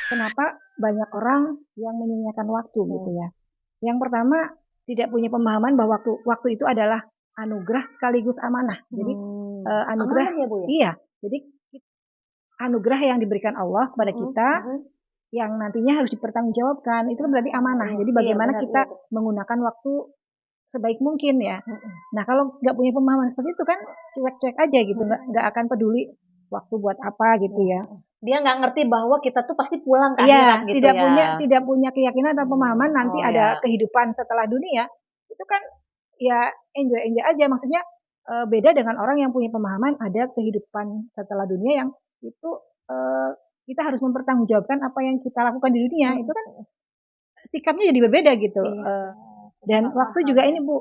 Kenapa banyak orang yang menyia-nyiakan waktu gitu Hmm. ya. Yang pertama, tidak punya pemahaman bahwa waktu waktu itu adalah anugerah sekaligus amanah. Jadi, anugerah Amanah ya Bu ya? iya, jadi anugerah yang diberikan Allah kepada Mhm, kita mhm. yang nantinya harus dipertanggungjawabkan, itu kan berarti Oh, amanah. iya, Jadi iya bagaimana benar, iya kita betul. menggunakan waktu sebaik mungkin ya. Mhm, Nah, kalau nggak punya pemahaman seperti itu kan cuek-cuek aja gitu, mhm, nggak akan peduli waktu buat apa gitu iya, ya. heeh. Dia nggak ngerti bahwa kita tuh pasti pulang ke Iya, akhirat gitu ya? tidak punya keyakinan atau pemahaman nanti Oh ada ya. kehidupan setelah dunia, itu kan ya enjoy-enjoy aja. Maksudnya, beda dengan orang yang punya pemahaman ada kehidupan setelah dunia yang itu, eee, kita harus mempertanggungjawabkan apa yang kita lakukan di dunia, itu Mhm, kan mhm. sikapnya jadi berbeda gitu, Iya, kita dan nggak waktu paham juga ya. ini Bu,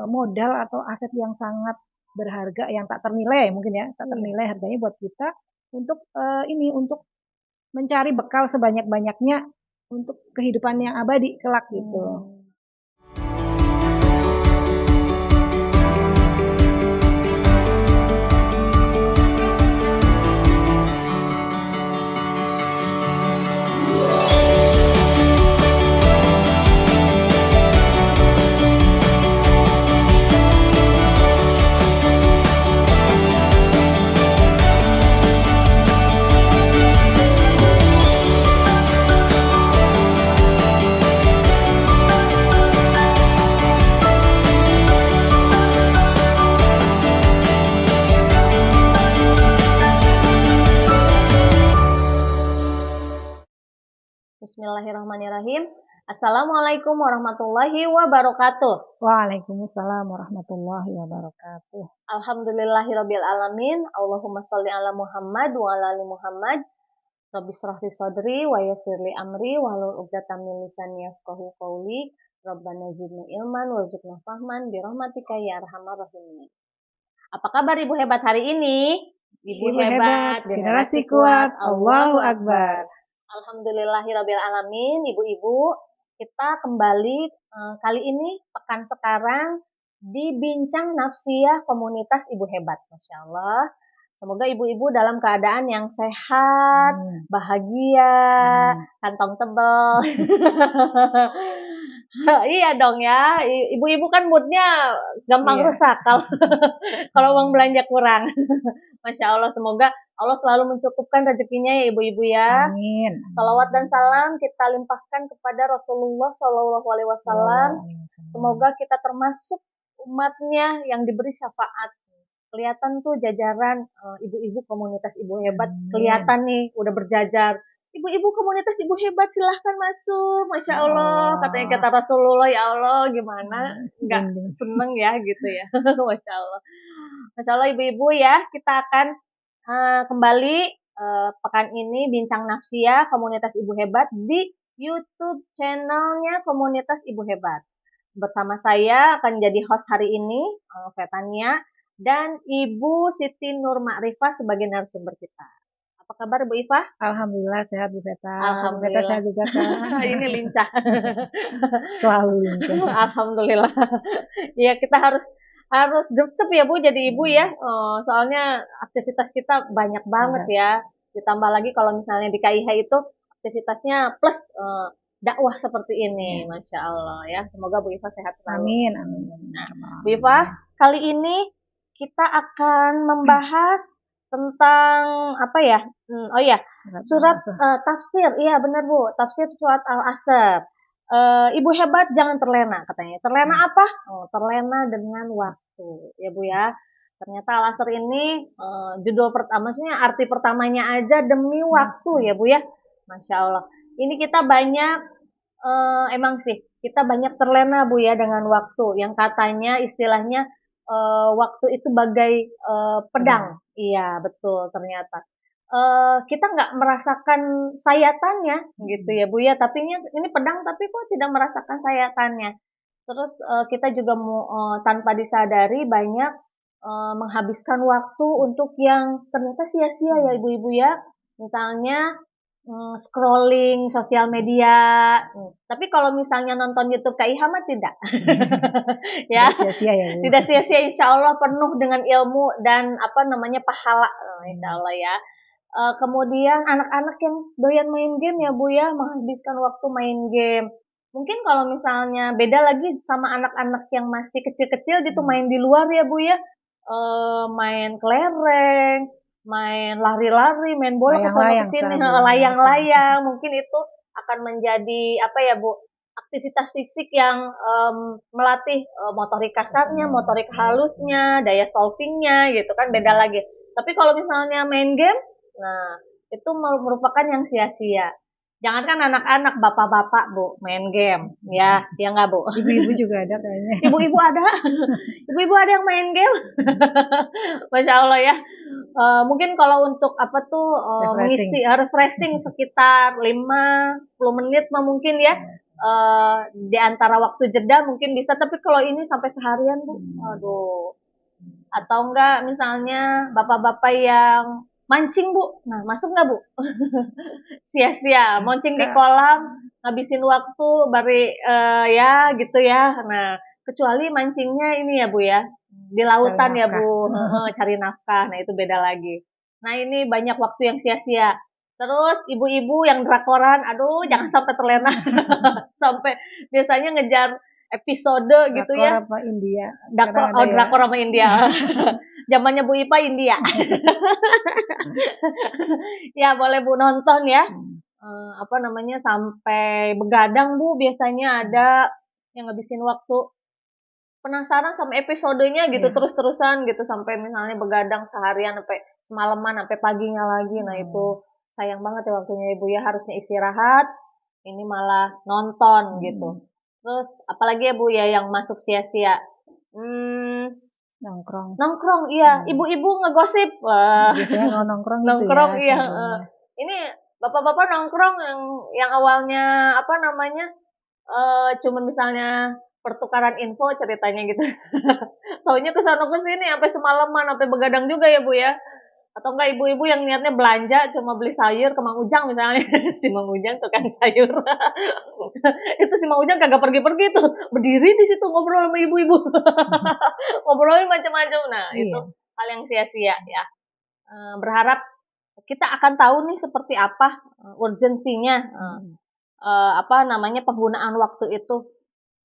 modal atau aset yang sangat berharga yang tak ternilai mungkin ya, tak Iya. ternilai harganya buat kita untuk, untuk mencari bekal sebanyak-banyaknya untuk kehidupan yang abadi kelak gitu. Hmm. Bismillahirrahmanirrahim. Assalamualaikum warahmatullahi wabarakatuh. Waalaikumsalam warahmatullahi wabarakatuh. Alhamdulillahirabbil alamin. Allahumma sholli ala Muhammad wa ala ali Muhammad. Rabbi shrah li sadri wa yassir li amri wahlul 'uqdatam min lisani yafqahu qawli. Rabbana zidni ilman warzuqna fahman bi rahmatika ya arhamar rahimin. Apa kabar Ibu hebat hari ini? Ibu Ibu hebat, hebat, generasi generasi kuat, kuat, Allahu Allahu Akbar. Akbar. Alhamdulillahirabbil alamin. Ibu-ibu, kita kembali kali ini pekan sekarang di Bincang Nafsiyah Komunitas Ibu Hebat. Masya Allah. Semoga ibu-ibu dalam keadaan yang sehat, bahagia, kantong tebal. Iya dong ya, ibu-ibu kan moodnya gampang Iya. rusak kalau kalau uang belanja kurang. Masya Allah, semoga Allah selalu mencukupkan rezekinya ya ibu-ibu ya. Amin. Salawat dan salam kita limpahkan kepada Rasulullah Shallallahu Alaihi Wasallam. Semoga kita termasuk umatnya yang diberi syafaat. Kelihatan tuh jajaran ibu-ibu komunitas ibu hebat, kelihatan nih udah berjajar. Ibu-ibu komunitas ibu hebat silahkan masuk, masya Ya Allah. Katanya Allah. kata Rasulullah, ya Allah gimana nggak Dinding. seneng ya gitu ya, masya Allah. Masya Allah ibu-ibu ya, kita akan kembali pekan ini Bincang Nafsia Komunitas Ibu Hebat di YouTube channelnya Komunitas Ibu Hebat. Bersama saya akan jadi host hari ini, Fetania, dan Ibu Siti Nur Ma'rifah sebagai narasumber kita. Apa kabar Bu Iva? Alhamdulillah sehat Bu Veta. Bu Veta Alhamdulillah. sehat juga kan? Ini lincah. Selalu lincah. Alhamdulillah. Ya kita harus harus gercep ya Bu jadi ibu ya. Soalnya aktivitas kita banyak banget Iya. ya. Ditambah lagi kalau misalnya di KIH itu aktivitasnya plus dakwah seperti ini, Iya. Masya Allah ya. Semoga Bu Iva sehat selalu. Amin, amin. Nah, Bu Iva, kali ini kita akan membahas tentang apa ya? Oh iya, surat tafsir. Iya benar Bu, tafsir surat Al-Asr. Ibu hebat jangan terlena katanya. Terlena apa? Oh, terlena dengan waktu. Ya Bu ya. Ternyata Al-Asr ini judul pertama, maksudnya arti pertamanya aja demi waktu ya Bu ya. Masya Allah. Ini kita banyak emang sih kita banyak terlena Bu ya dengan waktu yang katanya istilahnya waktu itu bagai pedang. Iya betul ternyata. Kita nggak merasakan sayatannya gitu ya Bu ya, tapi ini pedang tapi kok tidak merasakan sayatannya. Terus kita juga tanpa disadari banyak menghabiskan waktu untuk yang ternyata sia-sia ya ibu-ibu ya. Misalnya scrolling sosial media. Tapi kalau misalnya nonton YouTube KIH mah tidak. Ya, Tidak sia-sia ya Bu. tidak sia-sia insya Allah penuh dengan ilmu dan apa namanya pahala insya Allah ya. Kemudian anak-anak yang doyan main game ya Bu ya, menghabiskan waktu main game. Mungkin kalau misalnya beda lagi sama anak-anak yang masih kecil-kecil gitu main di luar ya Bu ya, main kelereng, main lari-lari, main bola ke sono ke Layang-layang sini, sekarang bilangnya asik. layang-layang, mungkin itu akan menjadi apa ya Bu, aktivitas fisik yang melatih motorik kasarnya, motorik halusnya, daya solvingnya gitu kan beda lagi. Tapi kalau misalnya main game, nah itu merupakan yang sia-sia. Jangankan anak-anak, bapak-bapak Bu main game, ya, ya nggak Bu? Ibu-ibu juga ada kayaknya. Ibu-ibu ada, ibu-ibu ada yang main game. Masya Allah ya. Mungkin kalau untuk apa tuh mengisi refreshing sekitar 5-10 menit mah mungkin ya. Di antara waktu jeda mungkin bisa, tapi kalau ini sampai seharian Bu, aduh. Atau enggak misalnya bapak-bapak yang mancing Bu, nah masuk nggak Bu? Sia-sia, mancing di kolam, ngabisin waktu, bari ya gitu ya. Nah, kecuali mancingnya ini ya Bu ya, di lautan ya Bu, cari nafkah, nah itu beda lagi. Nah ini banyak waktu yang sia-sia. Terus ibu-ibu yang drakoran, aduh jangan sampai terlena, sampai biasanya ngejar episode gitu ya. Drakor apa India? Drakor sama India. Zamannya Bu Ipa India. Ya boleh Bu nonton ya. Apa namanya sampai begadang Bu biasanya ada yang ngabisin waktu. Penasaran sama episodenya gitu terus-terusan gitu sampai misalnya begadang seharian sampai semalaman sampai paginya lagi. Nah itu sayang banget ya waktunya Ibu ya, harusnya istirahat. Ini malah nonton gitu. Terus apalagi ya Bu ya yang masuk sia-sia. Nongkrong. Nongkrong, iya. Ibu-ibu ngegosip. Wah. Biasanya kalau nongkrong gitu Nongkrong, ya. iya. Ini bapak-bapak nongkrong yang awalnya apa namanya cuma misalnya pertukaran info ceritanya gitu. Taunya ke sono ke sini sampai semalaman, sampai begadang juga ya Bu ya. Atau enggak ibu-ibu yang niatnya belanja cuma beli sayur ke Mang Ujang misalnya. Si Mang Ujang tukang sayur. Itu si Mang Ujang kagak pergi-pergi tuh, berdiri di situ ngobrol sama ibu-ibu. Ngobrolin macam-macam. Nah, itu hal yang sia-sia ya. Berharap kita akan tahu nih seperti apa urgensinya apa namanya penggunaan waktu itu.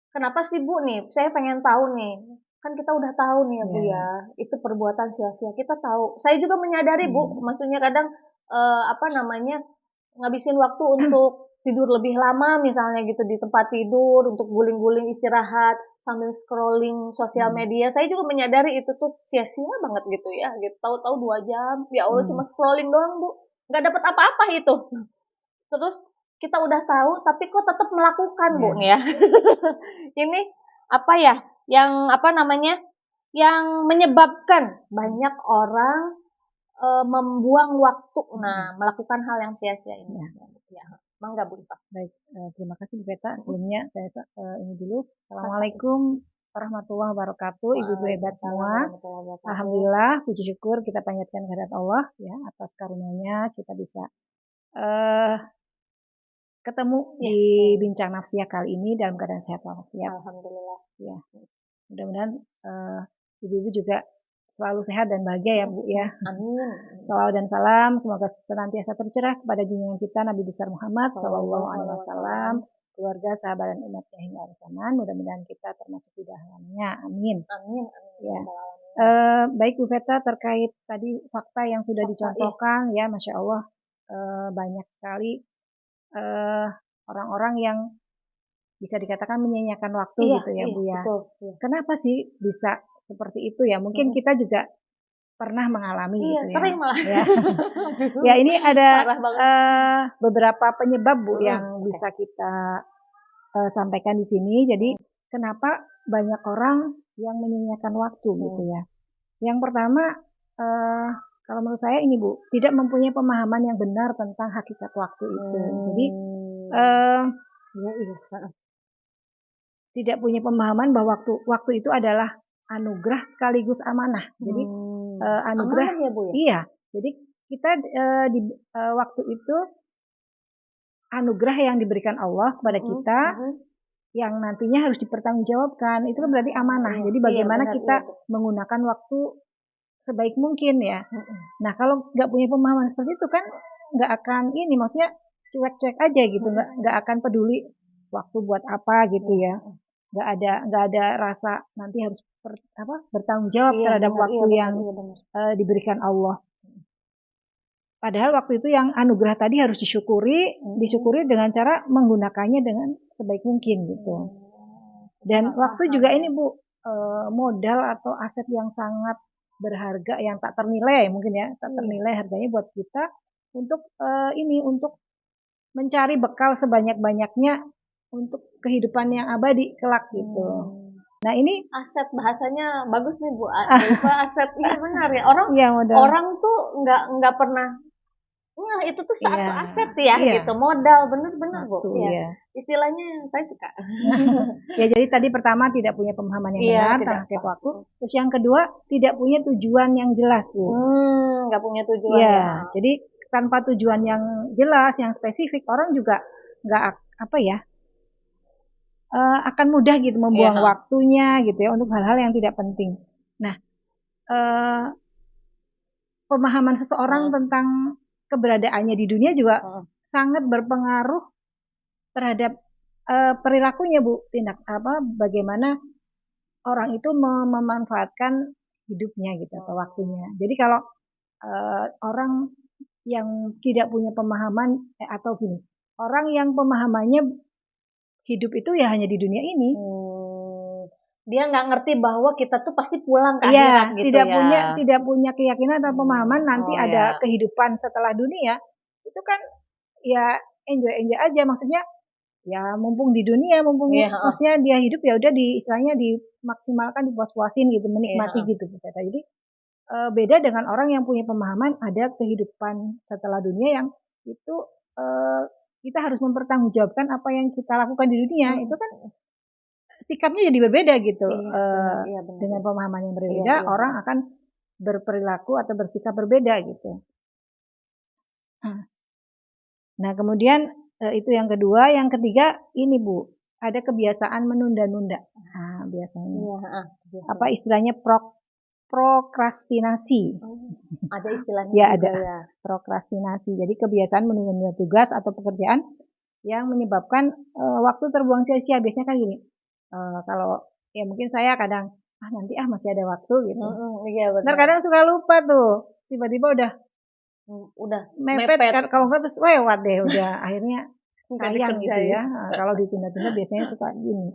Kenapa sih Bu nih? Saya pengen tahu nih. Kan kita udah tahu nih ya Bu ya, itu perbuatan sia-sia. Kita tahu. Saya juga menyadari Bu, maksudnya kadang apa namanya ngabisin waktu untuk tidur lebih lama misalnya gitu di tempat tidur, untuk guling-guling istirahat sambil scrolling sosial media. Saya juga menyadari itu tuh sia-sia banget gitu ya. Gitu. Tahu-tahu 2 jam, ya Allah cuma scrolling doang Bu. Nggak dapat apa-apa itu. Terus kita udah tahu, tapi kok tetap melakukan Bu nih ya. Ini apa ya? Yang apa namanya? Yang menyebabkan banyak orang membuang waktu, nah melakukan hal yang sia-sia ini. Ya, mangga Bu Ipa. Baik, terima kasih Bu Peta. Sebelumnya saya ini dulu. Assalamualaikum warahmatullahi wabarakatuh, ibu-ibu hebat semua. Alhamdulillah, puji syukur kita panjatkan kehadirat Allah ya atas karunia-Nya kita bisa ketemu di bincang nafsiyah kali ini dalam keadaan sehat walafiat. Alhamdulillah. Ya, mudah-mudahan ibu-ibu juga selalu sehat dan bahagia ya Bu ya. Amin. Salawat dan salam semoga senantiasa tercerah kepada junjungan kita Nabi besar Muhammad Sallallahu Alaihi Wasallam, keluarga, sahabat dan umatnya hingga akhir zaman. Mudah-mudahan kita termasuk di dalamnya. Amin. Amin. Ya. Baik Bu Veta, terkait tadi fakta yang sudah dicontohkan ya, Masya Allah banyak sekali orang-orang yang bisa dikatakan menyia-nyiakan waktu gitu ya Bu ya. Betul, iya. Kenapa sih bisa seperti itu ya? Mungkin kita juga pernah mengalami gitu ya. Sering malah. Ya. Ya ini ada beberapa penyebab Bu yang bisa kita sampaikan di sini. Jadi kenapa banyak orang yang menyia-nyiakan waktu gitu ya? Yang pertama kalau menurut saya ini Bu, tidak mempunyai pemahaman yang benar tentang hakikat waktu itu. Jadi tidak punya pemahaman bahwa waktu itu adalah anugerah sekaligus amanah. Jadi anugerah amanah ya Bu ya? Iya. Jadi kita di waktu itu anugerah yang diberikan Allah kepada kita yang nantinya harus dipertanggungjawabkan. Itu kan berarti amanah. Jadi bagaimana kita menggunakan waktu sebaik mungkin ya. Nah kalau nggak punya pemahaman seperti itu kan nggak akan ini, maksudnya cuek-cuek aja gitu, nggak akan peduli waktu buat apa gitu ya. Nggak ada rasa nanti harus bertanggung jawab Iya terhadap benar, waktu iya benar, yang iya benar. diberikan Allah. Padahal waktu itu yang anugerah tadi harus disyukuri dengan cara menggunakannya dengan sebaik mungkin gitu. Dan waktu juga ini Bu, modal atau aset yang sangat berharga yang tak ternilai mungkin ya, tak ternilai harganya buat kita untuk untuk mencari bekal sebanyak-banyaknya untuk kehidupan yang abadi kelak gitu. Nah ini Aset, bahasanya bagus nih Bu. Berupa aset, iya benar ya. Orang iya modal. orang tuh nggak pernah, nah itu tuh satu Iya, aset ya iya. gitu, modal, bener-bener Bu. Satu Iya. ya. Istilahnya yang saya suka. Ya jadi tadi pertama tidak punya pemahaman yang Iya, benar tidak. tentang hakikat waktu. Terus yang kedua tidak punya tujuan yang jelas Bu. Nggak punya tujuan Iya, ya. jadi tanpa tujuan yang jelas, yang spesifik, orang juga nggak akan mudah gitu membuang Iya. waktunya gitu ya untuk hal-hal yang tidak penting. Nah, pemahaman seseorang tentang keberadaannya di dunia juga sangat berpengaruh terhadap perilakunya Bu. Bagaimana orang itu memanfaatkan hidupnya gitu atau waktunya. Jadi kalau orang yang tidak punya pemahaman atau gini, orang yang pemahamannya hidup itu ya hanya di dunia ini. Dia nggak ngerti bahwa kita tuh pasti pulang ke Iya, akhirat gitu ya. tidak punya keyakinan atau pemahaman nanti ada ya. kehidupan setelah dunia. Itu kan ya enjoy aja, maksudnya ya mumpung di dunia, maksudnya dia hidup ya udah istilahnya dimaksimalkan, dipuas-puasin gitu, menikmati gitu. Jadi beda dengan orang yang punya pemahaman ada kehidupan setelah dunia yang itu kita harus mempertanggungjawabkan apa yang kita lakukan di dunia. Itu kan sikapnya jadi berbeda gitu. Iya, benar. Dengan pemahaman yang berbeda, orang akan berperilaku atau bersikap berbeda gitu. Nah kemudian itu yang kedua, yang ketiga ini Bu, ada kebiasaan menunda-nunda. Nah, biasanya. Apa istilahnya prokrastinasi. Ada istilahnya ya, juga ada. ya. Prokrastinasi. Jadi kebiasaan menunda-nunda tugas atau pekerjaan yang menyebabkan waktu terbuang sia-sia. Biasanya kan gini, kalau ya mungkin saya kadang nanti masih ada waktu gitu. Iya benar. Kadang suka lupa tuh, tiba-tiba udah mepet. Kalau nggak terus lewat deh, udah akhirnya sayang gitu ya. Kalau ditunda-tunda biasanya suka gini,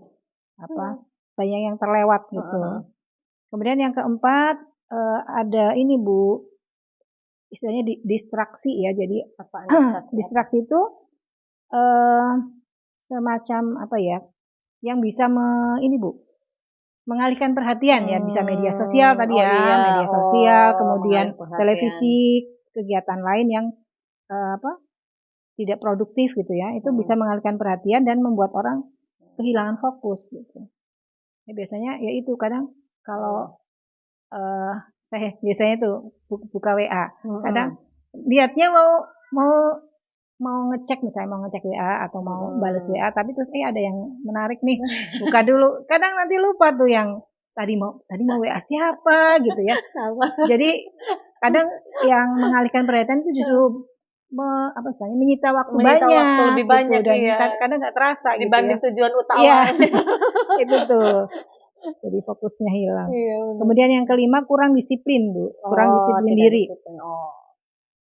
banyak yang terlewat gitu. Kemudian yang keempat ada ini Bu, istilahnya distraksi ya. Jadi distraksi itu semacam yang bisa ini Bu, mengalihkan perhatian ya, bisa media sosial tadi ya, media sosial, kemudian televisi, kegiatan lain yang tidak produktif gitu ya, itu bisa mengalihkan perhatian dan membuat orang kehilangan fokus gitu. Ya, biasanya ya itu kadang kalau saya biasanya tuh buka WA, kadang lihatnya mau ngecek misalnya mau ngecek WA atau mau balas WA, tapi terus ada yang menarik nih, buka dulu. Kadang nanti lupa tuh yang tadi mau WA siapa gitu ya. Jadi kadang yang mengalihkan perhatian itu justru menyita waktu banyak, waktu lebih gitu, banyak dan ya. kadang nggak terasa dibanding gitu ya. tujuan utama. Iya, itu tuh. Jadi fokusnya hilang. Kemudian yang kelima kurang disiplin Bu, kurang disiplin diri.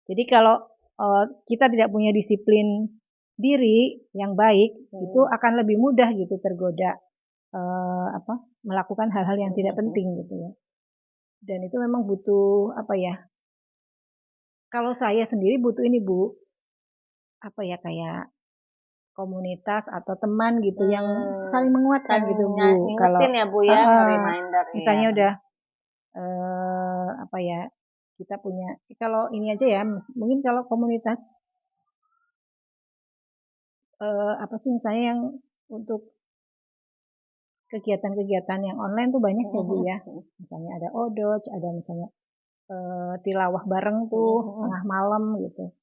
Jadi kalau kita tidak punya disiplin diri yang baik, itu akan lebih mudah gitu tergoda melakukan hal-hal yang tidak penting gitu ya. Dan itu memang butuh kalau saya sendiri butuh ini Bu, kayak komunitas atau teman gitu yang saling menguatkan gitu Bu. Kalau ya Bu ya, reminder. Misalnya udah kita punya, kalau ini aja ya, mungkin kalau komunitas misalnya yang untuk kegiatan-kegiatan yang online tuh banyak ya Bu ya. Misalnya ada Odoj, ada misalnya tilawah bareng tuh tengah malam gitu.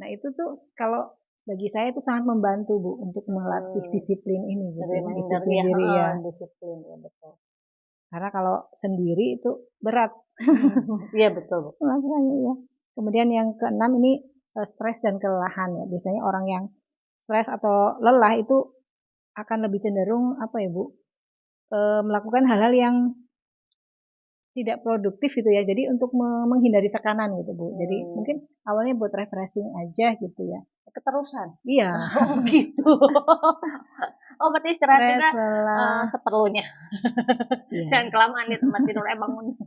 Nah itu tuh kalau bagi saya itu sangat membantu Bu untuk melatih disiplin ini gitu. Disiplin diri ya. Disiplin ya, betul. Karena kalau sendiri itu berat. Iya betul. Makanya ya. Kemudian yang keenam ini stres dan kelelahan ya. Biasanya orang yang stres atau lelah itu akan lebih cenderung apa ya Bu? Melakukan hal-hal yang tidak produktif gitu ya. Jadi untuk menghindari tekanan gitu Bu. Jadi mungkin awalnya buat refreshing aja gitu ya. Keterusan. Iya. Oh gitu. Oh berarti istirahat Stres, juga lelah. seperlunya. Iya. Jangan kelamaan di tempat tidur bangun.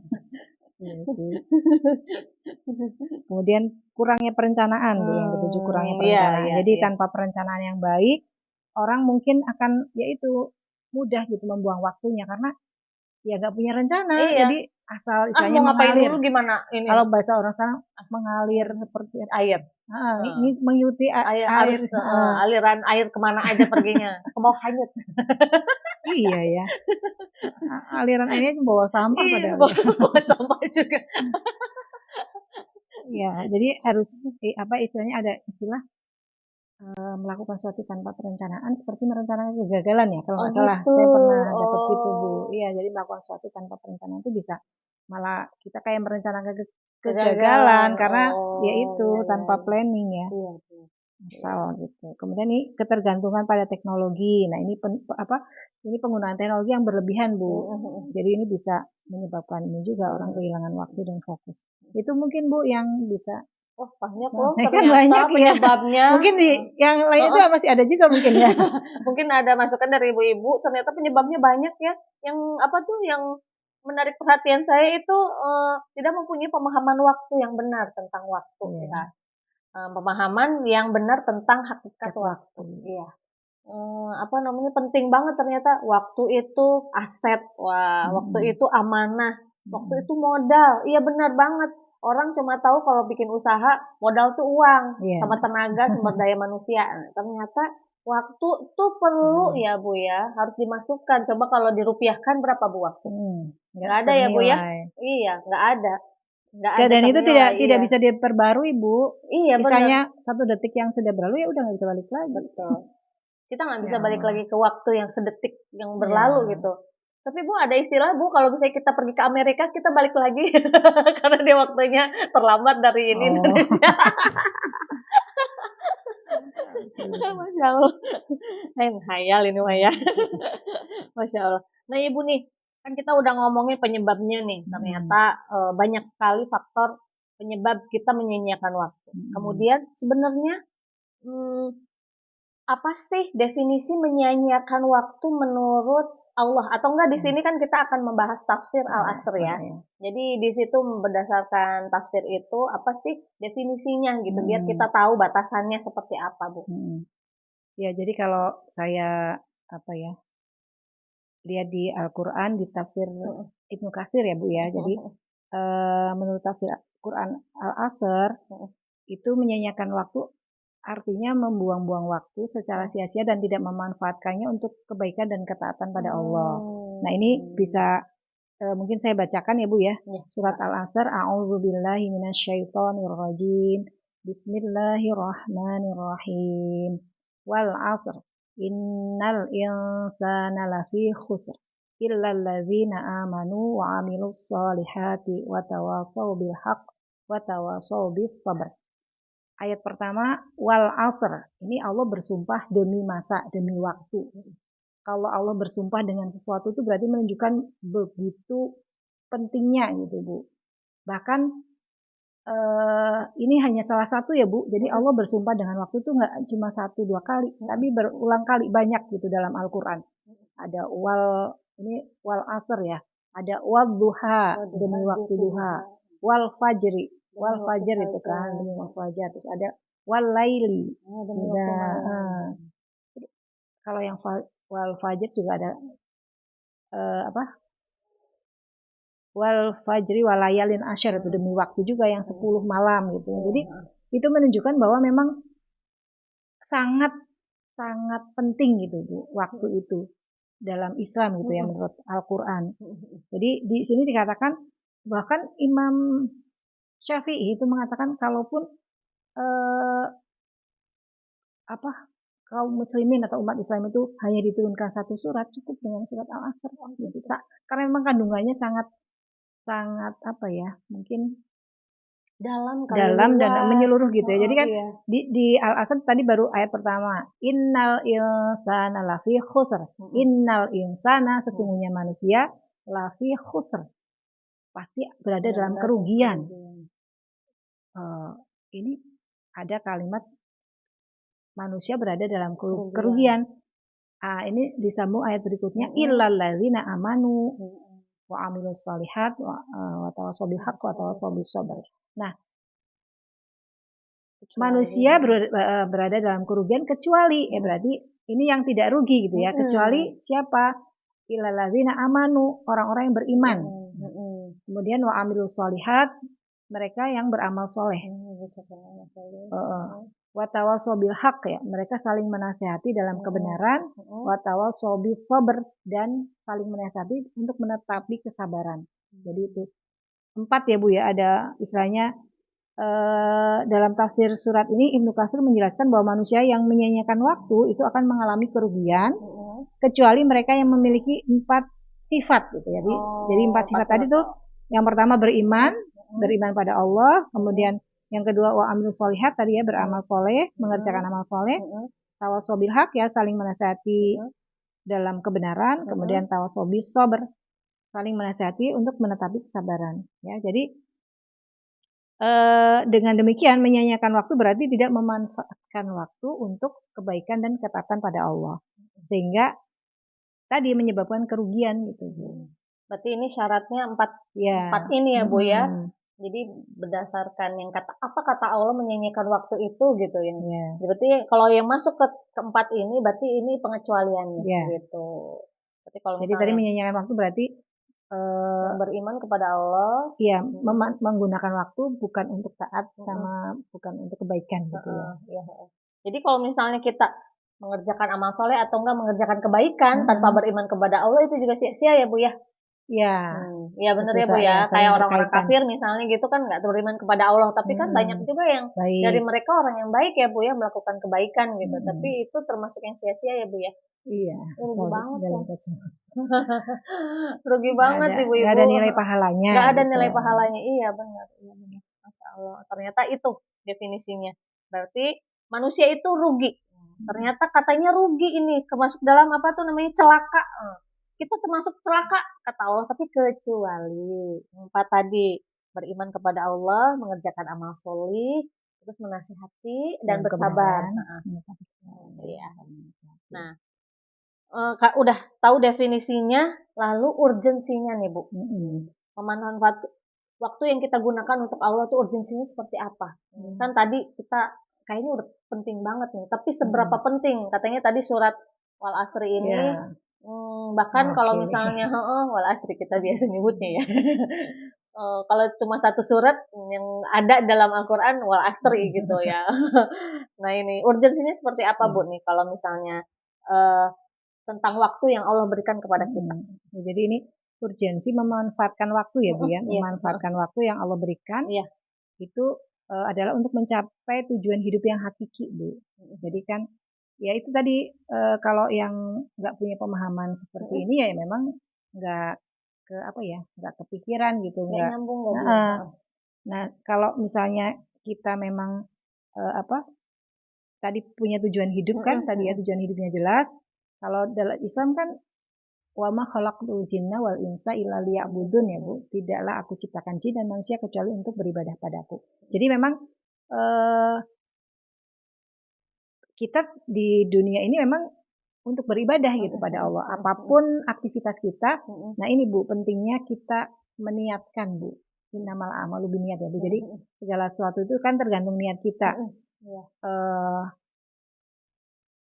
Iya sih. Kemudian kurangnya perencanaan Bu, yang ketujuh kurangnya perencanaan. Iya, Jadi iya. tanpa perencanaan yang baik, orang mungkin akan yaitu mudah gitu membuang waktunya karena ya nggak punya rencana. Iya. Jadi asal Ah istilahnya mau ngapain mengalir. dulu gimana ini? Kalau bahasa orang sana mengalir seperti Air. ini mengikuti Air air. harus aliran air kemana aja perginya. Ke bawah hanyut. Iya ya. Aliran airnya bawa sampah Iya, padahal. bawa sampah juga. Ya, jadi harus apa istilahnya ada istilah melakukan sesuatu tanpa perencanaan seperti merencanakan kegagalan ya kalau nggak salah. Gitu. Saya pernah dapat gitu Bu. Iya, jadi melakukan sesuatu tanpa perencanaan itu bisa malah kita kayak merencanakan kegagalan karena ya itu tanpa planning ya. Iya, iya. Asal gitu. Kemudian ini ketergantungan pada teknologi. Nah, ini ini penggunaan teknologi yang berlebihan, Bu. Jadi ini bisa menyebabkan ini juga orang kehilangan waktu dan fokus. Itu mungkin Bu yang bisa. Wah, banyak loh Kan ternyata banyak penyebabnya. Ya. Mungkin di yang lain itu masih ada juga mungkin ya. Mungkin ada masukan dari ibu-ibu, ternyata penyebabnya banyak ya. Yang apa tuh yang menarik perhatian saya itu tidak mempunyai pemahaman waktu yang benar tentang waktu ya. Pemahaman yang benar tentang hakikat waktu. Iya. Apa namanya penting banget ternyata waktu itu aset. Wah, waktu itu amanah. Waktu itu modal. Iya benar banget. Orang cuma tahu kalau bikin usaha modal tuh uang sama tenaga sumber daya manusia. Ternyata waktu tuh perlu ya Bu ya, harus dimasukkan. Coba kalau dirupiahkan berapa Bu waktu? Nggak ada ya Bu ya? Iya, nggak ada. Nggak ada dan itu tidak iya. bisa diperbarui Bu. Iya misalnya 1 detik yang sudah berlalu ya udah nggak bisa balik lagi. Betul. Kita nggak bisa balik lagi ke waktu yang sedetik yang berlalu gitu. Tapi Bu ada istilah Bu kalau misalnya kita pergi ke Amerika kita balik lagi karena dia waktunya terlambat dari ini Indonesia. Masya Allah. Hayal ini mah ya. Masya Allah. Nah Ibu nih, kan kita udah ngomongin penyebabnya nih. Ternyata banyak sekali faktor penyebab kita menyia-nyiakan waktu. Kemudian sebenarnya apa sih definisi menyia-nyiakan waktu menurut Allah? Atau enggak di sini kan kita akan membahas tafsir Al-Asr ya. Jadi di situ berdasarkan tafsir itu apa sih definisinya gitu biar kita tahu batasannya seperti apa, Bu. Ya, jadi kalau saya apa ya? Lihat di Al-Qur'an di tafsir Ibnu Katsir ya, Bu ya. Jadi menurut tafsir Quran Al-Asr itu menyia-nyiakan waktu artinya membuang-buang waktu secara sia-sia dan tidak memanfaatkannya untuk kebaikan dan ketaatan pada Allah. Nah, ini bisa mungkin saya bacakan ya Bu ya. Surat Al-Asr, A'udzubillahi minasyaitonirrajim. Bismillahirrahmanirrahim. Wal 'asr. Innal insana lafi khusr. Illal ladzina amanu wa 'amilus solihati wa tawasaw bil haqq wa tawasaw bis sabr. Ayat pertama, wal asr. Ini Allah bersumpah demi masa, demi waktu. Kalau Allah bersumpah dengan sesuatu itu berarti menunjukkan begitu pentingnya gitu Bu. Bahkan ini hanya salah satu ya Bu. Jadi Allah bersumpah dengan waktu itu nggak cuma 1-2 kali, tapi berulang kali banyak gitu dalam Al-Quran. Ada ini wal asr ya. Ada wal duha demi waktu duha. Wal fajri. Wal fajar itu kan demi wal fajar. Terus ada wal laili. Kalau yang wal fajar juga ada apa? Wal fajri walayalin asyar itu demi waktu juga yang 10 malam gitu. Jadi itu menunjukkan bahwa memang sangat sangat penting gitu Bu, waktu itu dalam Islam gitu ya menurut Al-Qur'an. Jadi di sini dikatakan bahkan Imam Syafi'i itu mengatakan kalaupun kaum muslimin atau umat Islam itu hanya diturunkan satu surat, cukup dengan surat Al-Asr. Bisa. Karena memang kandungannya sangat apa ya, mungkin dalam dan menyeluruh gitu ya. Jadi kan iya. di Al-Asr tadi baru ayat pertama, innal insana lafi khusr. Innal insana, sesungguhnya manusia, lafi khusr, pasti berada dalam kerugian. Ini ada kalimat manusia berada dalam kerugian. Ini disambung ayat berikutnya, illal ladzina amanu wa amilus shalihat wa tawassaw bil haqq wa tawassaw bis sabr. Nah, manusia berada dalam kerugian kecuali berarti ini yang tidak rugi gitu ya, kecuali siapa? Illal ladzina amanu, orang-orang yang beriman. Kemudian wa amilus shalihat, mereka yang beramal soleh. Wa tawassaw bil haqq, ya, mereka saling menasihati dalam kebenaran. Wa tawassaw bis sabr, dan saling menasihati untuk menetapi kesabaran. Jadi itu 4 ya Bu ya, ada istilahnya dalam tafsir surat ini Ibnu Katsir menjelaskan bahwa manusia yang menyia-nyiakan waktu itu akan mengalami kerugian kecuali mereka yang memiliki 4 sifat gitu ya. Jadi 4 sifat tadi tuh, yang pertama beriman pada Allah, kemudian yang kedua wa amilus sholihat, tadi ya beramal soleh, mengerjakan amal soleh, tawassaw bil haq, ya saling menasihati dalam kebenaran, kemudian tawassaw bis sabr, saling menasihati untuk menetapi kesabaran. Ya, jadi dengan demikian menyia-nyiakan waktu berarti tidak memanfaatkan waktu untuk kebaikan dan ketaatan pada Allah, sehingga tadi menyebabkan kerugian gitu Bu. Berarti ini syaratnya 4 ini ya Bu ya. Jadi berdasarkan yang apa kata Allah menyia-nyiakan waktu itu gitu ya. Berarti kalau yang masuk ke 4 ini berarti ini pengecualiannya gitu. Berarti kalau jadi tadi menyia-nyiakan waktu berarti beriman kepada Allah, iya, menggunakan waktu bukan untuk taat sama bukan untuk kebaikan gitu ya. Jadi kalau misalnya kita mengerjakan amal soleh atau enggak mengerjakan kebaikan tanpa beriman kepada Allah, itu juga sia-sia ya Bu ya. Iya benar ya Bu ya. Kayak orang-orang kafir misalnya gitu kan nggak beriman kepada Allah, tapi kan banyak juga yang dari mereka orang yang baik ya Bu ya, melakukan kebaikan gitu. Tapi itu termasuk yang sia-sia ya Bu ya. Iya. Rugi banget tuh. Rugi banget ibu-ibu. Gak ada nilai pahalanya. Gak ada nilai pahalanya. Iya benar. Masya Allah. Ternyata itu definisinya. Berarti manusia itu rugi. Ternyata katanya rugi ini. Termasuk dalam apa tuh namanya celaka. Kita termasuk celaka kata Allah. Tapi kecuali 4 tadi. Beriman kepada Allah. Mengerjakan amal solih. Terus menasihati. Dan bersabar. Iya. Nah. Udah tahu definisinya, lalu urgensinya nih Bu. Memanfaatkan waktu yang kita gunakan untuk Allah tuh urgensinya seperti apa? Kan tadi kita kayaknya udah penting banget nih, tapi seberapa penting? Katanya tadi surat Wal Asri ini, bahkan kalau misalnya Wal Asri kita biasa nyebutnya ya. Kalau cuma satu surat yang ada dalam Al-Quran Wal Asri gitu ya. Nah ini urgensinya seperti apa Bu nih kalau misalnya tentang waktu yang Allah berikan kepada kita. Jadi ini urgensi memanfaatkan waktu ya Bu ya, memanfaatkan waktu yang Allah berikan itu adalah untuk mencapai tujuan hidup yang hakiki Bu. Jadi kan ya itu tadi kalau yang nggak punya pemahaman seperti ini ya memang nggak nggak kepikiran gitu, nggak nyambung. Nah kalau misalnya kita memang tadi punya tujuan hidup kan, tadi ya tujuan hidupnya jelas. Kalau dalam Islam kan wa ma khalaqtul jinna wal insa illa liya'budun ya Bu. Tidaklah aku ciptakan jin dan manusia kecuali untuk beribadah padaku. Jadi memang kita di dunia ini memang untuk beribadah gitu pada Allah. Apapun aktivitas kita. Nah ini Bu, pentingnya kita meniatkan Bu. Innamal a'malu binniyat ya Bu. Jadi segala sesuatu itu kan tergantung niat kita.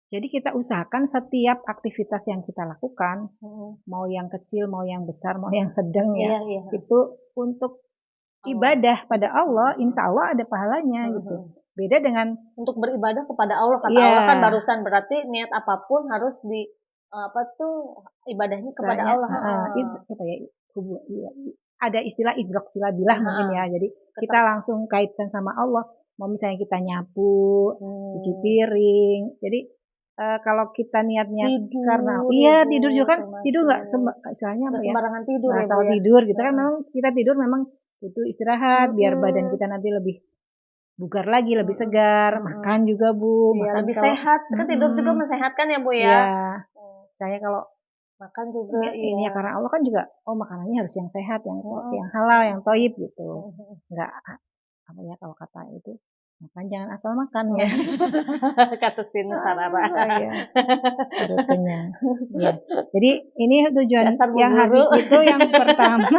Jadi kita usahakan setiap aktivitas yang kita lakukan, mau yang kecil, mau yang besar, mau yang sedang ya, itu untuk ibadah pada Allah, insya Allah ada pahalanya gitu. Beda dengan untuk beribadah kepada Allah, kata Allah kan barusan, berarti niat apapun harus di ibadahnya kepada Allah. Ada istilah idrok silabilah mungkin ya. Jadi kita langsung kaitkan sama Allah. Mau misalnya kita nyapu, cuci piring, jadi kalau kita niatnya karena Tidur ya iya Bu, tidur juga kan, tidur nggak termasuk. istilahnya apa Nggak ya, sembarangan tidur nggak ya Bu asal ya? tidur gitu kan, Heeh. memang kita tidur memang butuh istirahat biar badan Mm-mm. kita nanti lebih bugar lagi, lebih Mm-mm. segar. Mm-mm. Makan juga Bu, Iya, makan lebih kalau sehat. Kan tidur juga mensehatkan ya Bu ya? iya, Hmm. saya kalau Makan juga ini iya. ya karena Allah kan juga, oh makanannya harus yang sehat, Mm-mm. yang halal, yang toyib gitu. Mm-mm. Nggak apa ya kalau kata itu, makan jangan asal makan ya. Kata si Nusarara. Ya, perut kenyang. Ya. Jadi ini tujuan Dasar Bu yang Guru. hakiki itu yang pertama,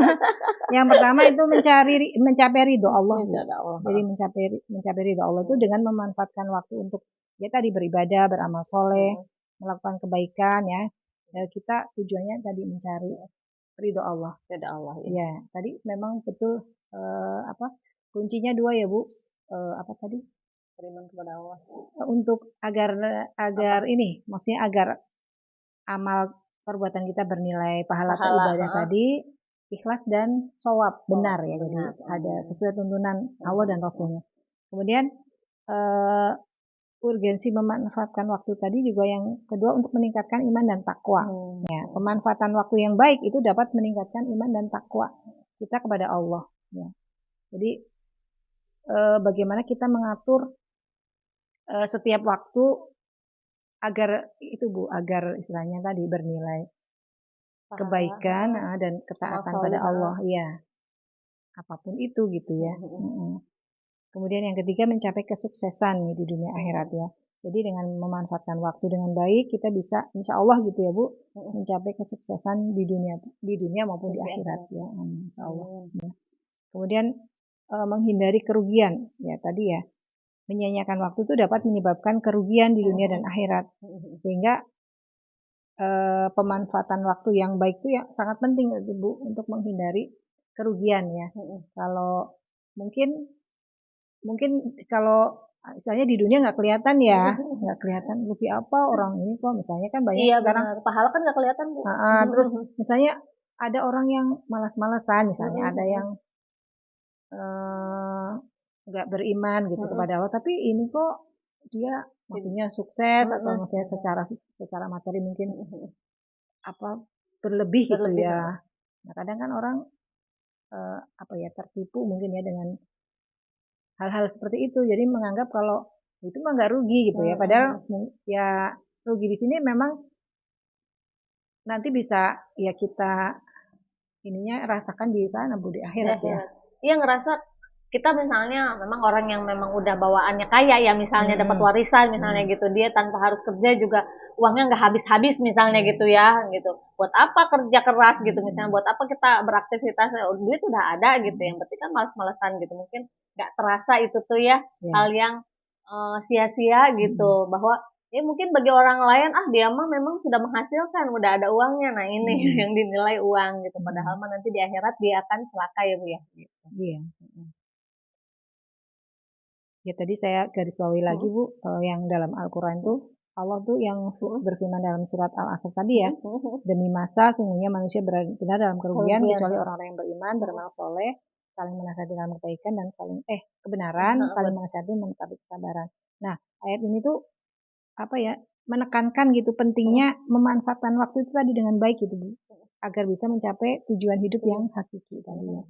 yang pertama itu mencapai ridho Allah, Bu. Masya Allah. Jadi mencapai ridho Allah itu dengan memanfaatkan waktu untuk ya tadi beribadah, beramal soleh, melakukan kebaikan ya. Kita tujuannya tadi mencari ridho Allah. Beda Allah ya. Ya, tadi memang betul apa kuncinya dua ya Bu. Apa tadi? Beriman kepada Allah. Untuk agar ini, maksudnya agar amal perbuatan kita bernilai pahala atau ibadah tadi ikhlas dan shawab, benar ya. Jadi ada sesuai tuntunan Allah dan Rasulnya. Kemudian urgensi memanfaatkan waktu tadi juga yang kedua untuk meningkatkan iman dan takwa. Ya, pemanfaatan waktu yang baik itu dapat meningkatkan iman dan takwa kita kepada Allah. Ya. Jadi bagaimana kita mengatur setiap waktu agar itu Bu, agar istilahnya tadi bernilai kebaikan dan ketaatan pada Allah, ya apapun itu gitu ya. Kemudian yang ketiga mencapai kesuksesan di dunia akhirat ya. Jadi dengan memanfaatkan waktu dengan baik kita bisa insya Allah gitu ya Bu mencapai kesuksesan di dunia maupun di akhirat ya, insya Allah. Ya. Kemudian menghindari kerugian ya tadi ya, menyanyiakan waktu itu dapat menyebabkan kerugian di dunia dan akhirat, sehingga pemanfaatan waktu yang baik itu ya sangat penting Bu untuk menghindari kerugian ya. Kalau mungkin kalau misalnya di dunia nggak kelihatan ya, nggak kelihatan rugi apa orang ini kok, misalnya kan banyak iya, sekarang benar. Pahala kan nggak kelihatan Bu. terus misalnya ada orang yang malas-malasan, misalnya ada yang nggak beriman gitu kepada Allah, tapi ini kok dia maksudnya sukses atau maksudnya secara materi mungkin apa berlebih gitu ya. Nah kadang kan orang apa ya tertipu mungkin ya dengan hal-hal seperti itu, jadi menganggap kalau itu mah nggak rugi gitu ya, padahal ya rugi di sini memang nanti bisa ya kita ininya rasakan di sana Bu di akhirat ya. Iya, ngerasa kita misalnya memang orang yang memang udah bawaannya kaya ya, misalnya dapat warisan misalnya gitu, dia tanpa harus kerja juga uangnya nggak habis-habis misalnya gitu ya gitu. Buat apa kerja keras gitu misalnya, buat apa kita beraktivitas, duit udah ada gitu, yang penting kan males-malesan gitu, mungkin nggak terasa itu tuh ya hal yang sia-sia gitu, bahwa ya mungkin bagi orang lain dia mah memang sudah menghasilkan, udah ada uangnya, nah ini yang dinilai uang gitu, padahal mah nanti di akhirat dia akan celaka ya Bu ya gitu. Iya. Ya tadi saya garis bawahi lagi Bu, yang dalam Al-Quran tuh Allah tuh yang berfirman dalam surat Al-Asr tadi ya, demi masa sungguhnya manusia benar dalam kerugian kecuali orang-orang yang beriman, beramal soleh, saling menasihati dalam kebaikan dan saling kebenaran, saling menasihati menetapi kesabaran. Nah ayat ini tuh apa ya, menekankan gitu pentingnya memanfaatkan waktu itu tadi dengan baik gitu Bu, agar bisa mencapai tujuan hidup yang hakiki tadi ya.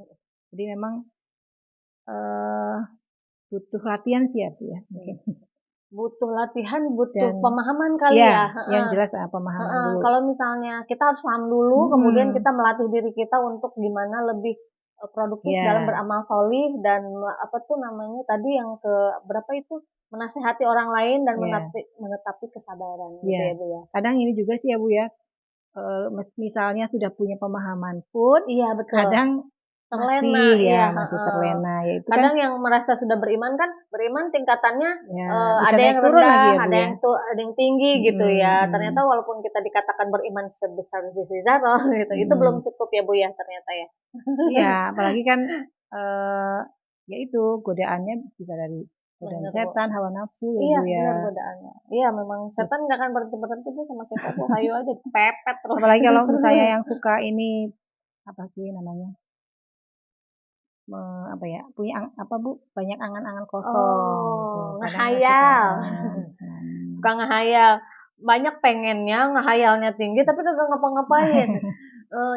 Jadi memang butuh latihan sih ya Bu ya mungkin. Butuh latihan, butuh pemahaman kali ya. Yang jelas pemahaman dulu. Kalau misalnya kita harus paham dulu, kemudian kita melatih diri kita untuk gimana lebih produktif dalam beramal solih dan apa tuh namanya tadi yang ke berapa itu, menasehati orang lain dan menetapi kesabaran gitu ya Bu ya. Kadang ini juga sih ya Bu ya, misalnya sudah punya pemahaman pun, kadang terlena, masih terlena ya itu kadang kan, yang merasa sudah beriman kan beriman tingkatannya ada yang rendah lagi ya, ada yang tinggi gitu ya, ternyata walaupun kita dikatakan beriman sebesar biji zarah gitu, itu belum cukup ya Bu ya ternyata ya. Iya apalagi kan ya itu godaannya bisa dari godaan setan, hawa nafsu ya Bu ya. Benar godaannya. Iya memang setan nggak akan berhenti Bu sama kita Bu, hayu aja pepet terus. Apalagi kalau misalnya yang suka ini apa sih namanya, apa ya, punya apa Bu, banyak angan-angan kosong gitu. Ngehayal. Suka ngehayal. banyak pengennya, ngehayalnya tinggi tapi kagak ngapa-ngapain.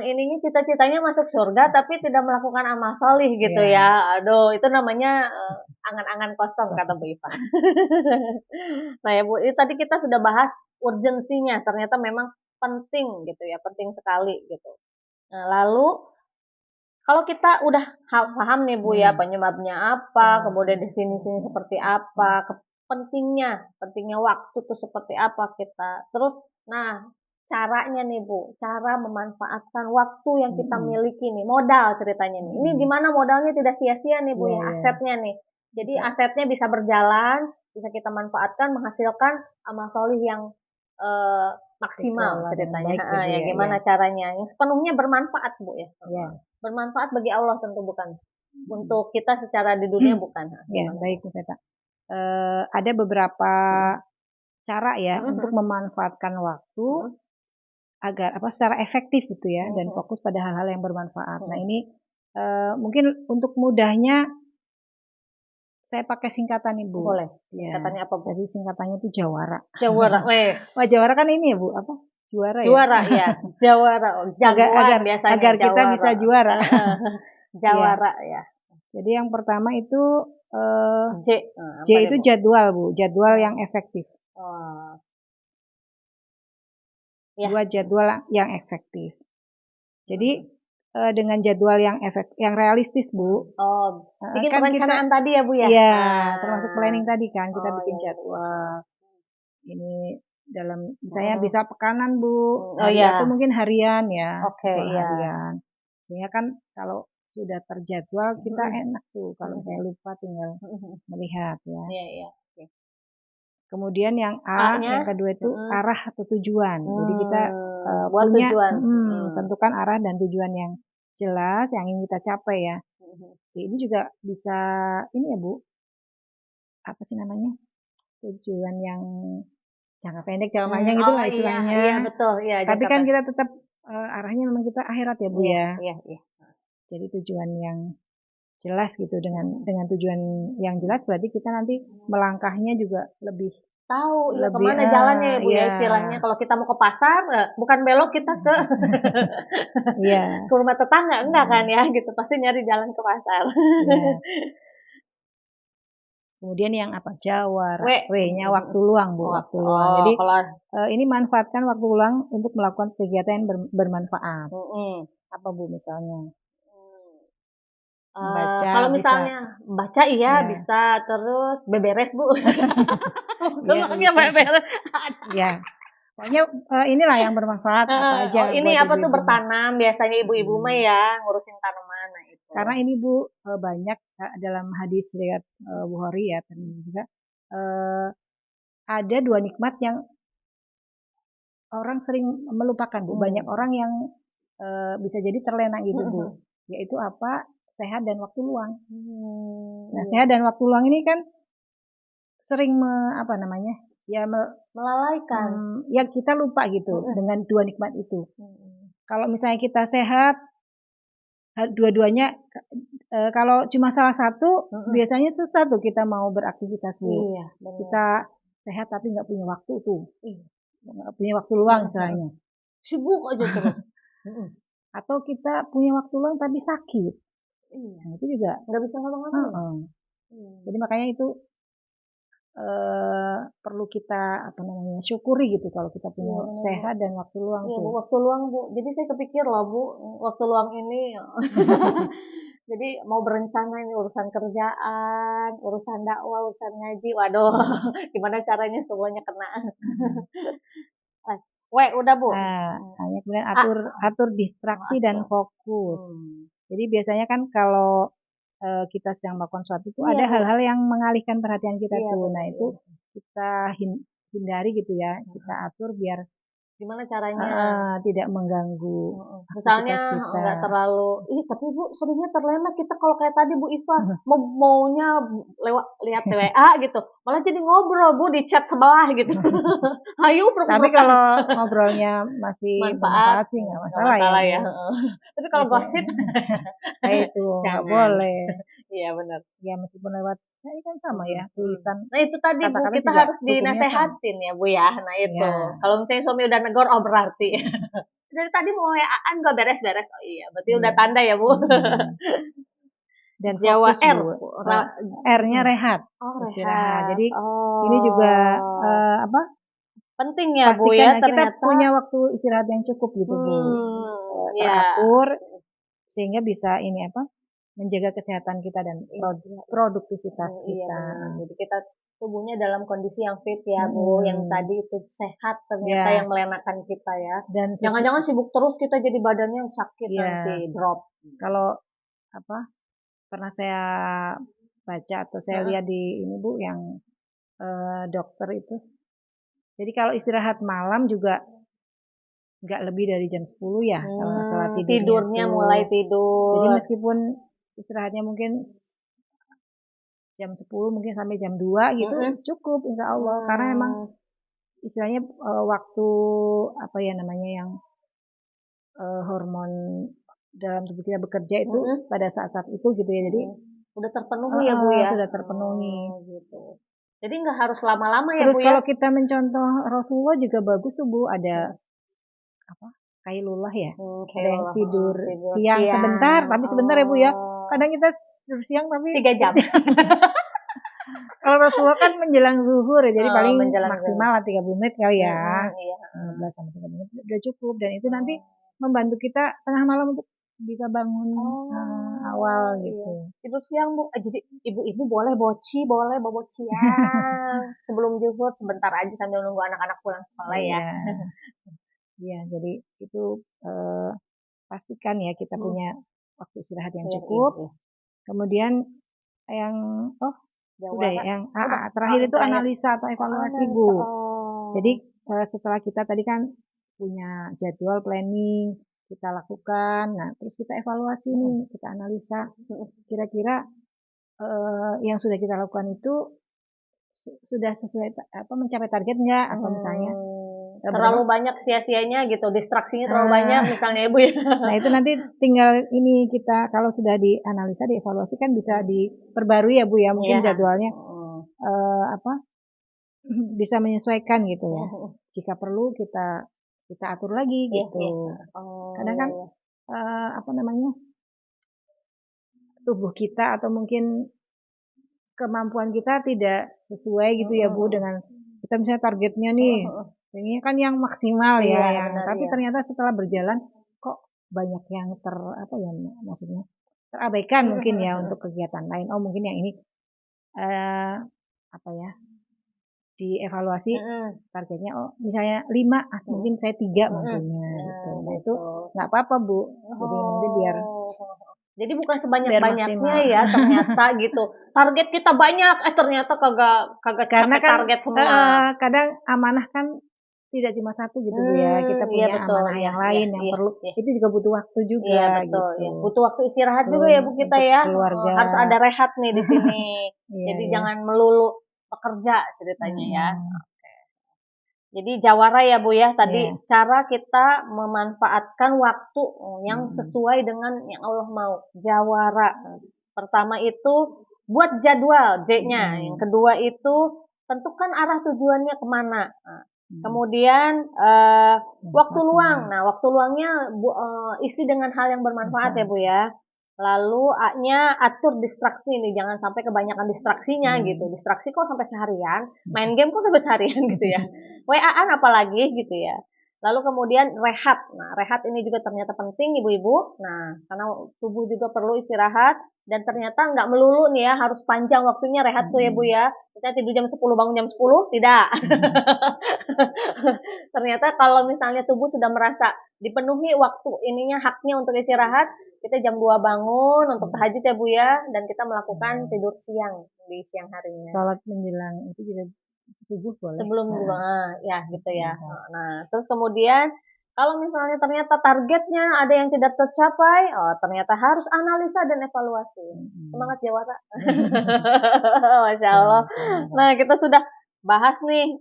Ininya cita-citanya masuk surga tapi tidak melakukan amal solih gitu Iya. ya. Aduh, itu namanya angan-angan kosong kata Bu Iva. Nah ya Bu, ini tadi kita sudah bahas urgensinya, ternyata memang penting gitu ya, penting sekali gitu. Nah, lalu kalau kita udah paham nih Bu ya penyebabnya apa, kemudian definisinya seperti apa, pentingnya waktu tuh seperti apa kita. Terus, nah caranya nih Bu, cara memanfaatkan waktu yang kita miliki nih, modal ceritanya nih. Ini gimana modalnya tidak sia-sia nih Bu Iya, ya, iya. asetnya nih. Jadi asetnya bisa berjalan, bisa kita manfaatkan, menghasilkan amal solih yang maksimal Dikelola dengan ceritanya. baik ya, Bu, Ya ya, iya. gimana caranya? Yang sepenuhnya bermanfaat Bu ya. Iya. Bermanfaat bagi Allah tentu bukan. Untuk kita secara di dunia bukan. Ya, Gimana Bu? baik Bu Peta. Ada beberapa cara ya untuk memanfaatkan waktu agar secara efektif gitu ya dan fokus pada hal-hal yang bermanfaat. Nah, ini mungkin untuk mudahnya saya pakai singkatan nih Bu. Boleh. Ya, Singkatannya apa Bu? jadi singkatannya itu Jawara. Jawara, wes. Wah, Jawara kan ini ya Bu, apa? Juara ya? Juara ya, Jawara. Jagoan biasanya agar kita Jawara. bisa juara. Jawara ya. Jadi yang pertama itu J. J itu jadwal Bu, jadwal yang efektif. Oh. Ya. Buat jadwal yang efektif. Jadi dengan jadwal yang realistis Bu. Oh, bikin kan perencanaan tadi ya Bu ya? Iya, termasuk planning tadi kan kita bikin iya. jadwal. Ini dalam misalnya bisa pekanan Bu, Oh iya. atau mungkin harian ya, Oke, jadwal iya. harian. Sehingga kan kalau sudah terjadwal kita enak tuh kalau misalnya lupa tinggal melihat ya. Iya, iya. Kemudian yang A, A-nya? yang kedua itu arah atau tujuan. Jadi kita buat punya tujuan. tentukan arah dan tujuan yang jelas yang ingin kita capai ya. Ini juga bisa ini ya Bu, apa sih namanya? Tujuan yang jangka pendek, jangka panjang gitu lah istilahnya. Iya, betul. Iya, Tapi kan kita tetap arahnya memang kita akhirat ya Bu ya. Iya. Jadi tujuan yang jelas gitu dengan tujuan yang jelas berarti kita nanti melangkahnya juga lebih tahu ya kemana jalannya ya Bu ya istilahnya. Kalau kita mau ke pasar bukan belok kita ke ke rumah tetangga enggak kan ya gitu, pasti nyari jalan ke pasar. Kemudian yang apa? Jawara. W-nya waktu luang Bu, waktu luang. Jadi ini manfaatkan waktu luang untuk melakukan kegiatan yang bermanfaat. Apa Bu misalnya? Baca, kalau misalnya bisa. Baca iya bisa, terus beberes Bu. Luangnya beberes. Ya. Pokoknya inilah yang bermanfaat apa aja. Ini apa tuh bertanam biasanya ibu-ibu mah ya ngurusin tanaman itu. Karena ini Bu banyak dalam hadis riwayat Bukhari ya ternyata juga ada dua nikmat yang orang sering melupakan Bu. Banyak orang yang bisa jadi terlena gitu Bu. Yaitu apa? Sehat dan waktu luang. Nah, sehat dan waktu luang ini kan sering ya melalaikan. Ya kita lupa gitu dengan dua nikmat itu. Kalau misalnya kita sehat, dua-duanya kalau cuma salah satu biasanya susah tuh kita mau beraktivitas Bu. Iya, kita sehat tapi nggak punya waktu tuh. Nggak punya waktu luang misalnya. Sibuk aja terus. Atau kita punya waktu luang tapi sakit. Nah, itu juga nggak bisa ngapa-ngapain. Jadi makanya itu perlu kita syukuri gitu kalau kita punya sehat dan waktu luang tuh. Waktu luang Bu. Jadi saya kepikir loh Bu, waktu luang ini jadi mau berencana ini urusan kerjaan, urusan dakwah, urusan ngaji. Waduh, gimana caranya semuanya kena. Udah Bu. Hanya kemudian atur distraksi dan fokus. Jadi biasanya kan kalau kita sedang melakukan sesuatu itu ada hal-hal yang mengalihkan perhatian kita tuh. Nah itu kita hindari gitu ya, kita atur biar gimana caranya tidak mengganggu misalnya nggak terlalu tapi Bu seringnya terlena kita kalau kayak tadi Bu Iva maunya lihat WA gitu malah jadi ngobrol Bu di chat sebelah gitu. Ayo tapi kalau ngobrolnya masih bermanfaat sih nggak masalah ya. Tapi kalau gosip itu nggak boleh. Iya benar ya meskipun lewat Nah, ini kan sama ya, tulisan Nah itu tadi Bu, kata-kata kita juga harus hukumnya sama. dinasehatin ya Bu ya. Nah itu, Ya, kalau misalnya suami udah negor, oh berarti. Dari tadi mau WA-an gak beres-beres. Oh iya, berarti udah iya. tanda ya Bu. Dan Jawa fokus R. Bu. R-nya rehat, Oh istirahat. rehat. Jadi ini juga Oh. apa? Penting ya Bu Pastikan ya ya kita ternyata. punya waktu istirahat yang cukup gitu Bu. Ya. Teratur sehingga bisa ini apa? Menjaga kesehatan kita dan produktivitas Iya kita. benar. Jadi kita tubuhnya dalam kondisi yang fit ya Bu. Yang tadi itu sehat ternyata Ya, yang melenakan kita ya. dan Jangan-jangan sibuk terus kita jadi badannya sakit ya, nanti drop. kalau apa pernah saya baca atau saya lihat di ini Bu yang dokter itu. Jadi kalau istirahat malam juga nggak lebih dari jam 10 ya kalau masalah Tidurnya mulai Jadi tidur. meskipun istirahatnya mungkin jam 10 mungkin sampai jam 2 gitu cukup insya Allah karena emang istilahnya waktu apa ya namanya yang hormon dalam tubuh kita bekerja itu pada saat-saat itu gitu ya. Jadi udah terpenuhi ya Bu ya. sudah terpenuhi. Gitu. Jadi nggak harus lama-lama ya Terus Bu ya. kalau kita mencontoh Rasulullah juga bagus tuh Bu, ada apa? Kailullah ya. Ada yang tidur siang sebentar, tapi sebentar ya Bu ya. Kadang kita tidur siang tapi 3 jam. kalau Rasulullah kan menjelang zuhur ya, jadi paling menjelang maksimal 30 menit kali ya. Iya. 15 sampai 30 menit udah cukup dan itu nanti membantu kita tengah malam untuk bisa bangun awal gitu. Tidur siang Bu. Jadi ibu-ibu boleh boci, boleh bobo siang. Sebelum zuhur sebentar aja sambil nunggu anak-anak pulang sekolah ya. Iya, jadi itu pastikan ya kita punya waktu istirahat yang cukup. Kemudian yang udah ya, yang terakhir itu analisa atau evaluasi Bu. Jadi setelah kita tadi kan punya jadwal planning kita lakukan, nah terus kita evaluasi nih, kita analisa kira-kira yang sudah kita lakukan itu sudah sesuai apa mencapai target nggak atau misalnya terlalu banyak sia-sianya gitu, distraksinya terlalu banyak misalnya Ibu ya. Nah itu nanti tinggal ini kita kalau sudah dianalisa, dievaluasi kan bisa diperbarui ya Bu ya, mungkin jadwalnya apa bisa menyesuaikan gitu ya. Jika perlu kita atur lagi gitu. Kadang kan apa namanya tubuh kita atau mungkin kemampuan kita tidak sesuai gitu ya Bu dengan kita misalnya targetnya nih, ini kan yang maksimal ya, tapi ternyata setelah berjalan kok banyak yang apa ya maksudnya terabaikan mungkin ya untuk kegiatan lain. Oh mungkin yang ini apa ya dievaluasi targetnya misalnya 5 mungkin saya 3 mampunya gitu. Nah itu nggak apa-apa Bu. Jadi nanti biar jadi bukan sebanyak-banyaknya ya ternyata gitu. Target kita banyak, ternyata kagak capai target semua. Kadang amanah kan tidak cuma satu gitu Bu ya. Kita punya amanah yang lain yang perlu. Itu juga butuh waktu juga. Iya betul. Gitu. Ya. Butuh waktu istirahat juga ya Bu kita ya. Keluarga. Harus ada rehat nih di sini. Jadi jangan melulu bekerja ceritanya ya. Jadi jawara ya Bu ya, tadi cara kita memanfaatkan waktu yang sesuai dengan yang Allah mau. Jawara. Pertama itu buat jadwal J-nya. Yang kedua itu tentukan arah tujuannya kemana. Kemudian waktu luang. Nah waktu luangnya isi dengan hal yang bermanfaat ya Bu ya. Lalu A-nya atur distraksi nih, jangan sampai kebanyakan distraksinya gitu. Distraksi kok sampai seharian, main game kok sampai seharian gitu ya. WA-an apalagi gitu ya. Lalu kemudian rehat. Nah, rehat ini juga ternyata penting ibu-ibu. Nah, karena tubuh juga perlu istirahat dan ternyata nggak melulu nih ya harus panjang waktunya rehat tuh ya Bu ya. Misalnya tidur jam 10 bangun jam 10, tidak. Ternyata kalau misalnya tubuh sudah merasa dipenuhi waktu ininya haknya untuk istirahat, kita jam 2 bangun untuk tahajud ya Bu ya, dan kita melakukan tidur siang di siang harinya. Salat menjelang itu juga subuh boleh. Sebelum ya gitu ya. Nah, terus kemudian kalau misalnya ternyata targetnya ada yang tidak tercapai, ternyata harus analisa dan evaluasi. Semangat Jawara. Masya Allah. Nah, kita sudah bahas nih,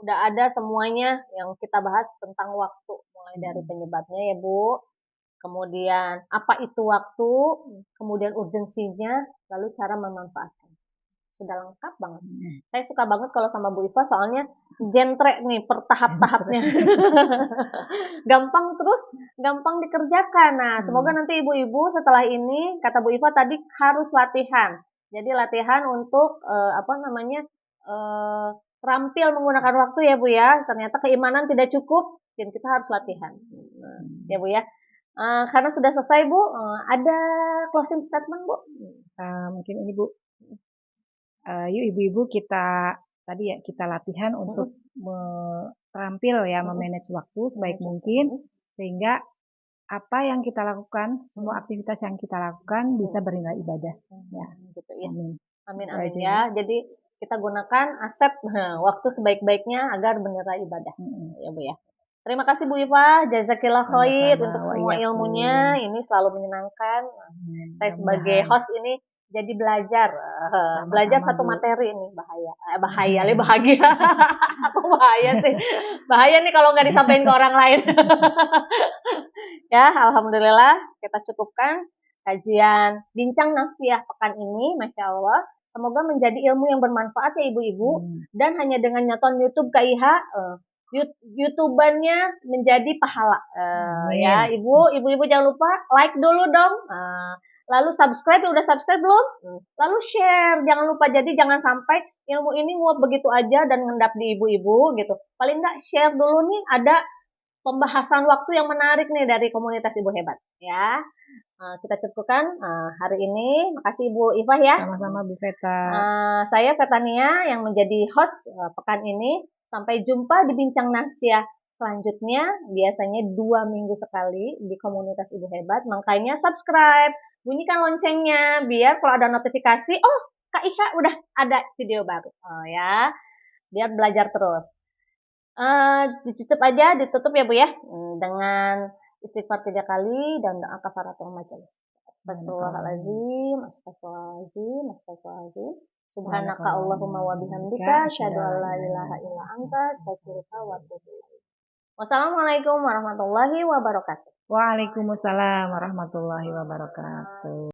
udah ada semuanya yang kita bahas tentang waktu, mulai dari penyebabnya ya Bu. Kemudian apa itu waktu, kemudian urgensinya, lalu cara memanfaatkan. sudah lengkap banget. Saya suka banget kalau sama Bu Iva soalnya jentre nih per tahap-tahapnya. gampang dikerjakan. Nah, semoga nanti ibu-ibu setelah ini, kata Bu Iva tadi harus latihan. Jadi latihan untuk terampil menggunakan waktu ya Bu ya. Ternyata keimanan tidak cukup dan kita harus latihan. Ya Bu ya. Karena sudah selesai Bu, ada closing statement Bu? Mungkin ini Bu, yuk ibu-ibu kita tadi ya kita latihan untuk terampil ya memanage waktu sebaik mungkin sehingga apa yang kita lakukan, semua aktivitas yang kita lakukan bisa bernilai ibadah. Ya, gitu ya. Amin ya. Jadi kita gunakan aset waktu sebaik-baiknya agar bernilai ibadah. Ya Bu ya. Terima kasih Bu Iva, jazakillah khair untuk semua ilmunya. Ini selalu menyenangkan. Saya sebagai host ini jadi belajar satu materi ini bahagia aku bahaya sih, bahaya nih kalau nggak disampaikan ke orang lain. Ya, alhamdulillah kita cukupkan kajian bincang nafsiyah pekan ini, masya Allah. Semoga menjadi ilmu yang bermanfaat ya ibu-ibu, dan hanya dengan nonton YouTube KIH YouTubernya menjadi pahala. Ya, ibu-ibu jangan lupa like dulu dong. Lalu subscribe, udah subscribe belum? Lalu share, jangan lupa. Jadi jangan sampai ilmu ini nguap begitu aja dan ngendap di ibu-ibu gitu. Paling nggak share dulu nih, ada pembahasan waktu yang menarik nih dari komunitas Ibu Hebat. Ya, kita cukupkan hari ini. Makasih Ibu Iva ya. Sama-sama Bu Veta. Saya Vetania yang menjadi host pekan ini. Sampai jumpa di bincang nafsiyah selanjutnya, biasanya 2 minggu sekali di komunitas Ibu Hebat. Makanya subscribe, bunyikan loncengnya, biar kalau ada notifikasi, oh Kak Iha udah ada video baru. Ya, biar belajar terus. Ditutup ya Bu ya, dengan istighfar 3 kali dan doa kafaratul majelis. Astagfirullahaladzim, astagfirullahaladzim, astagfirullahaladzim. Subhanaka Allahumma wa bihamdika asyhadu an la ilaha illa anta astaghfiruka wa atubu ilaik. Wassalamualaikum warahmatullahi wabarakatuh. Waalaikumsalam warahmatullahi wabarakatuh.